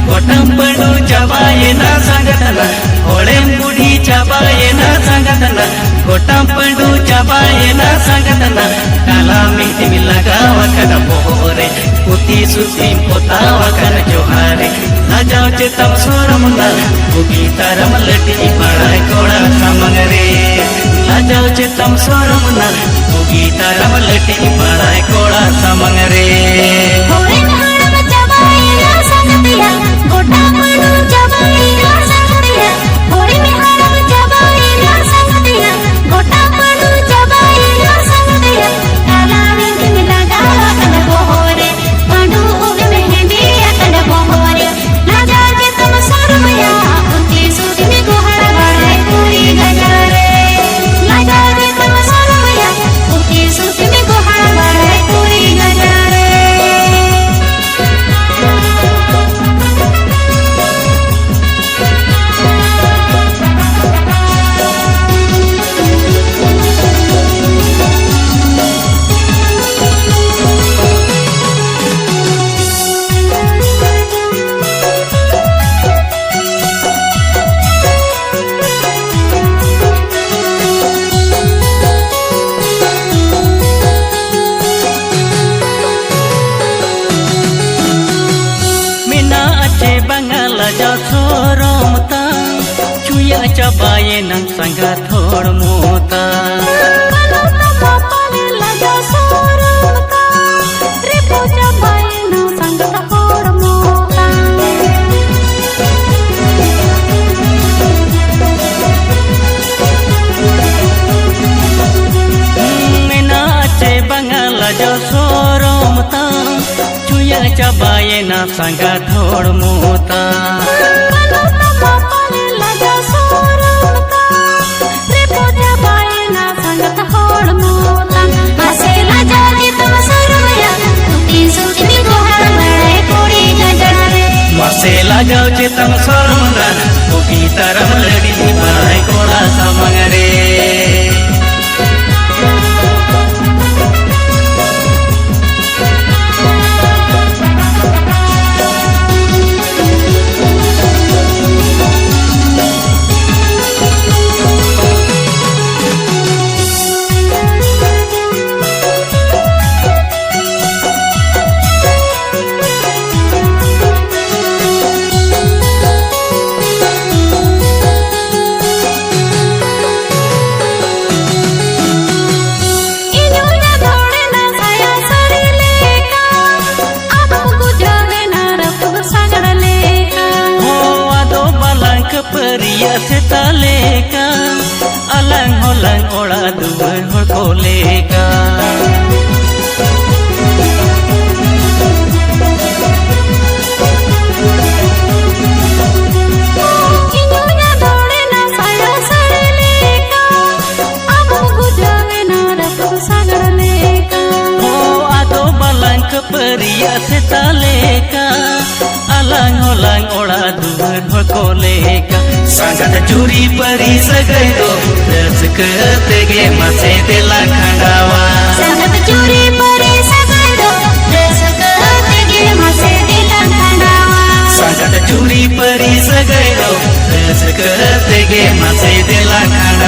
गोटम पडू जवायेना सांगतला होळेम बुढी जवायेना सांगतला गोटम पडू जवायेना सांगतला काला मिठी मिला गावा कन पोरे पुती सुती पोतावा कन जोहारे लाजाव चितम सोरमना बुगी तरम लटी पड़ाय कोड़ा समंगरे लाजाव चितम सोरमना बुगी तरम लटी पड़ाय कोड़ा समंगरे गोटा पडू जवायेना सांगतिया होळी में हरम जवायेना सांगतिया गोटा पडू जवायेना सांगतिया काला मिठी मिला गावा कन पोरे पडू उगे मेहंदिया कन पोरे लाजा के तुम सरमया उनकी सूती में गोहरा बड़े पूरी गजरे लाजा के तुम सरमया उनकी सूती में गोहरा बड़े पूरी गजरे चबाये नंग संगा थोड़ मोता लाजा सोरमता रे पूजा बाये ना संगा थोड़ मोता मेना चे बंगाला जो सोरमता चुया चबाये ना संगा थोड़ मोता मसेला जाओ चितम सोरमना बुगी तरम लड़ी पड़ाय कोड़ा समंगरे परिया से तालेका अलंग होलंग ओड़ा दुवर हो कोलेका इनुया दौड़े ना साया सड़े लेका अब गुजरे ना रब सागर लेका ओ आदो बलंग परिया से तालेका अलंग होलंग ओड़ा दुवर हो कोलेका संगत चूरी परी सगई दो रस करतेगे मसे दिला खंडावा संगत चूरी परी सगई दो रस करतेगे मसे दिला खंडावा संगत चूरी परी सगई दो रस करतेगे मसे दिला खंडावा